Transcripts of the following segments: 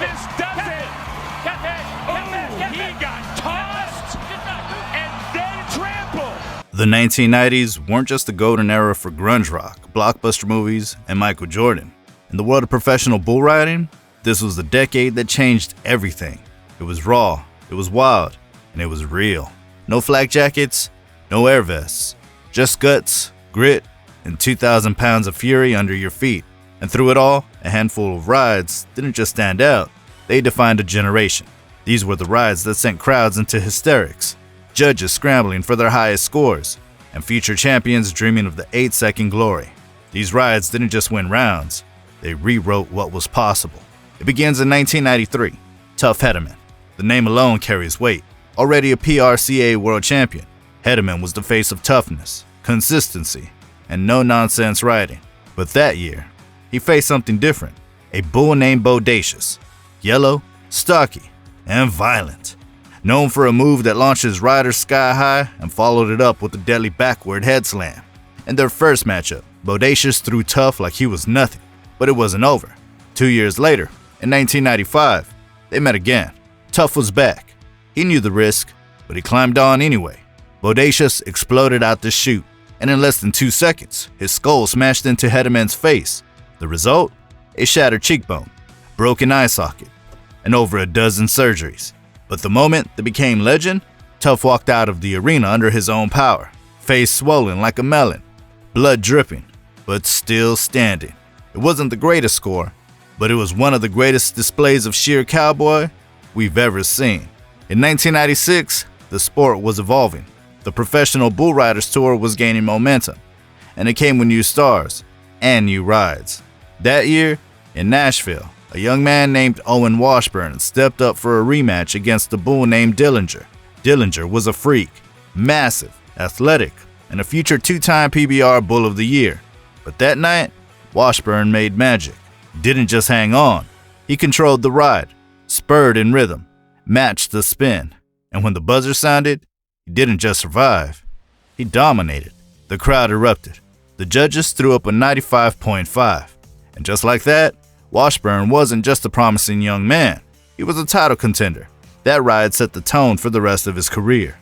This does it. He got tossed and then trampled. The 1990s weren't just the golden era for grunge rock, blockbuster movies, and Michael Jordan. In the world of professional bull riding, this was the decade that changed everything. It was raw, it was wild, and it was real. No flak jackets, no air vests, just guts, grit, and 2,000 pounds of fury under your feet. And through it all, a handful of rides didn't just stand out, they defined a generation. These were the rides that sent crowds into hysterics, judges scrambling for their highest scores, and future champions dreaming of the 8-second glory. These rides didn't just win rounds, they rewrote what was possible. It begins in 1993. Tuff Hedeman. The name alone carries weight. Already a PRCA world champion, Hedeman was the face of toughness, consistency, and no-nonsense riding. But that year, he faced something different. A bull named Bodacious. Yellow, stocky, and violent. Known for a move that launched his riders sky high and followed it up with a deadly backward head slam. In their first matchup, Bodacious threw Tuff like he was nothing. But it wasn't over. 2 years later, in 1995, they met again. Tuff was back. He knew the risk, but he climbed on anyway. Bodacious exploded out the chute, and in less than 2 seconds, his skull smashed into Hedeman's face. The result? A shattered cheekbone, broken eye socket, and over a dozen surgeries. But the moment that became legend, Tuff walked out of the arena under his own power, face swollen like a melon, blood dripping, but still standing. It wasn't the greatest score, but it was one of the greatest displays of sheer cowboy we've ever seen. In 1996, the sport was evolving. The Professional Bull Riders Tour was gaining momentum, and it came with new stars and new rides. That year, in Nashville, a young man named Owen Washburn stepped up for a rematch against a bull named Dillinger. Dillinger was a freak, massive, athletic, and a future 2-time PBR Bull of the Year. But that night, Washburn made magic. Didn't just hang on. He controlled the ride, spurred in rhythm, matched the spin, and when the buzzer sounded, he didn't just survive, he dominated. The crowd erupted. The judges threw up a 95.5. And just like that, Washburn wasn't just a promising young man, he was a title contender. That ride set the tone for the rest of his career.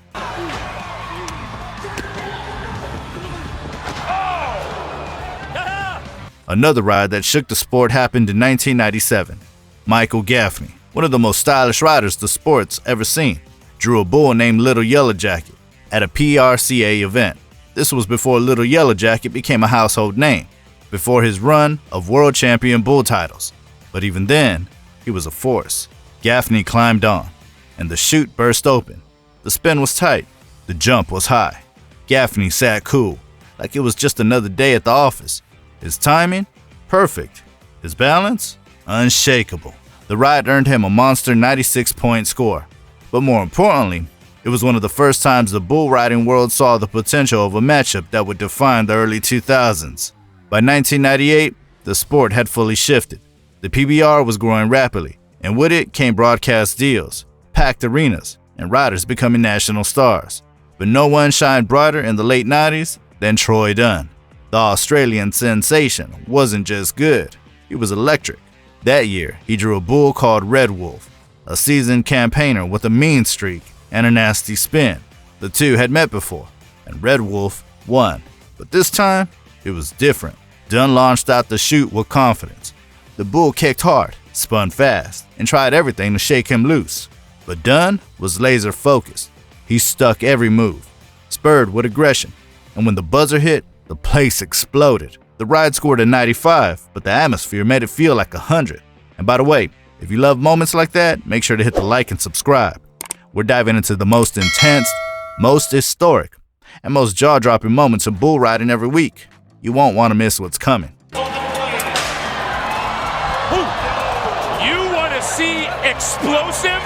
Another ride that shook the sport happened in 1997. Michael Gaffney, one of the most stylish riders the sport's ever seen, drew a bull named Little Yellow Jacket at a PRCA event. This was before Little Yellow Jacket became a household name, before his run of world champion bull titles. But even then, he was a force. Gaffney climbed on, and the chute burst open. The spin was tight, the jump was high. Gaffney sat cool, like it was just another day at the office. His timing? Perfect. His balance? Unshakable. The ride earned him a monster 96-point score. But more importantly, it was one of the first times the bull riding world saw the potential of a matchup that would define the early 2000s. By 1998, the sport had fully shifted. The PBR was growing rapidly, and with it came broadcast deals, packed arenas, and riders becoming national stars. But no one shined brighter in the late 90s than Troy Dunn. The Australian sensation wasn't just good, he was electric. That year, he drew a bull called Red Wolf, a seasoned campaigner with a mean streak and a nasty spin. The two had met before, and Red Wolf won. But this time, it was different. Dunn launched out the chute with confidence. The bull kicked hard, spun fast, and tried everything to shake him loose. But Dunn was laser focused. He stuck every move, spurred with aggression, and when the buzzer hit, the place exploded. The ride scored a 95, but the atmosphere made it feel like 100. And by the way, if you love moments like that, make sure to hit the like and subscribe. We're diving into the most intense, most historic, and most jaw-dropping moments of bull riding every week. You won't want to miss what's coming. You want to see explosive?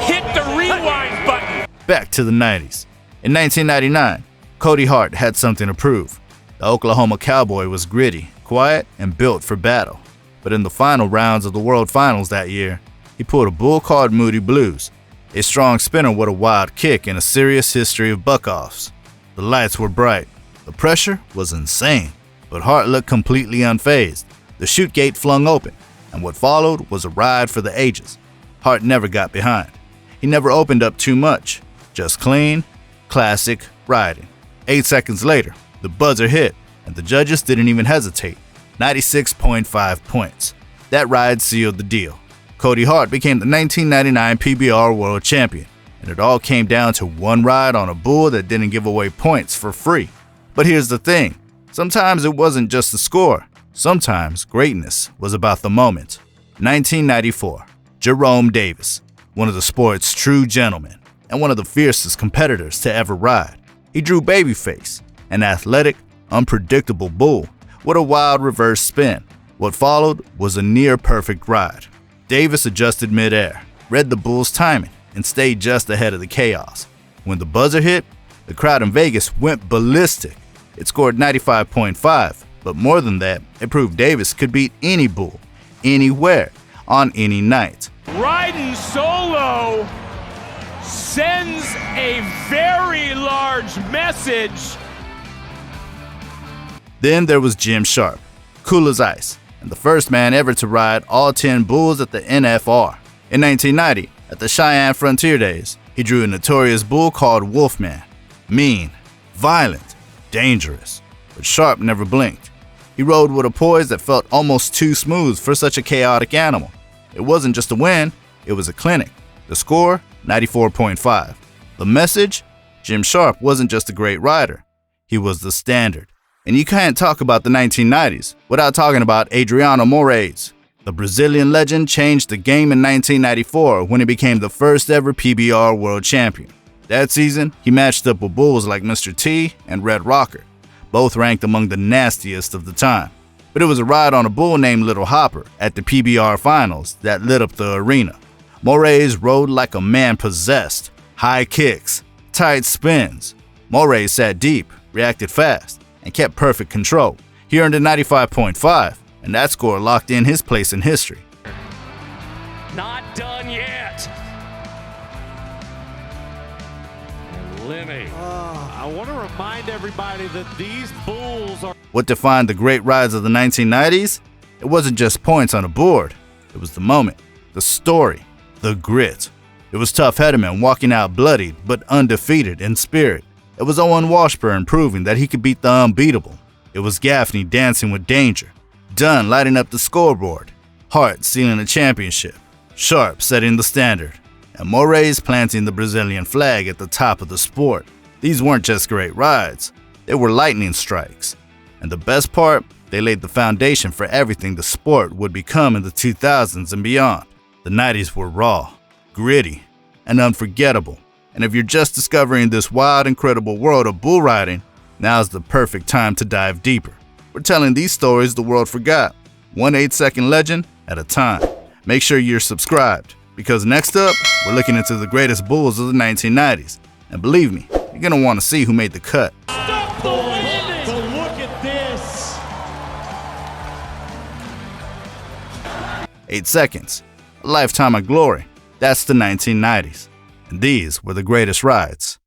Hit the rewind button. Back to the 90s. In 1999, Cody Hart had something to prove. The Oklahoma Cowboy was gritty, quiet, and built for battle. But in the final rounds of the World Finals that year, he pulled a bull called Moody Blues, a strong spinner with a wild kick and a serious history of buck-offs. The lights were bright. The pressure was insane, but Hart looked completely unfazed. The chute gate flung open, and what followed was a ride for the ages. Hart never got behind. He never opened up too much. Just clean, classic riding. 8 seconds later, the buzzer hit, and the judges didn't even hesitate. 96.5 points. That ride sealed the deal. Cody Hart became the 1999 PBR World Champion, and it all came down to one ride on a bull that didn't give away points for free. But here's the thing, sometimes it wasn't just the score. Sometimes greatness was about the moment. 1994, Jerome Davis, one of the sport's true gentlemen, and one of the fiercest competitors to ever ride. He drew Babyface, an athletic, unpredictable bull with a wild reverse spin. What followed was a near-perfect ride. Davis adjusted mid-air, read the bull's timing, and stayed just ahead of the chaos. When the buzzer hit, the crowd in Vegas went ballistic. It scored 95.5, but more than that, it proved Davis could beat any bull, anywhere, on any night. Riding solo sends a very large message. Then there was Jim Sharp, cool as ice, and the first man ever to ride all 10 bulls at the NFR. In 1990, at the Cheyenne Frontier Days, he drew a notorious bull called Wolfman. Mean, violent, dangerous, but Sharp never blinked. He rode with a poise that felt almost too smooth for such a chaotic animal. It wasn't just a win, it was a clinic. The score, 94.5. The message, Jim Sharp wasn't just a great rider, he was the standard. And you can't talk about the 1990s without talking about Adriano Moraes. The Brazilian legend changed the game in 1994 when he became the first ever PBR World Champion. That season, he matched up with bulls like Mr. T and Red Rocker, both ranked among the nastiest of the time. But it was a ride on a bull named Little Hopper at the PBR finals that lit up the arena. Moraes rode like a man possessed. High kicks, tight spins. Moraes sat deep, reacted fast, and kept perfect control. He earned a 95.5, and that score locked in his place in history. Not done yet. Lemmy. I want to remind everybody that these bulls are... What defined the great rides of the 1990s? It wasn't just points on a board. It was the moment, the story, the grit. It was Tuff Hedeman walking out bloodied but undefeated in spirit. It was Owen Washburn proving that he could beat the unbeatable. It was Gaffney dancing with danger. Dunn lighting up the scoreboard. Hart sealing the championship. Sharp setting the standard. And Moraes planting the Brazilian flag at the top of the sport. These weren't just great rides. They were lightning strikes. And the best part, they laid the foundation for everything the sport would become in the 2000s and beyond. The 90s were raw, gritty, and unforgettable. And if you're just discovering this wild, incredible world of bull riding, now's the perfect time to dive deeper. We're telling these stories the world forgot, one 8-second legend at a time. Make sure you're subscribed, because next up, we're looking into the greatest bulls of the 1990s. And believe me, you're gonna want to see who made the cut. Stop the landing! So look at this! 8 seconds, a lifetime of glory. That's the 1990s. And these were the greatest rides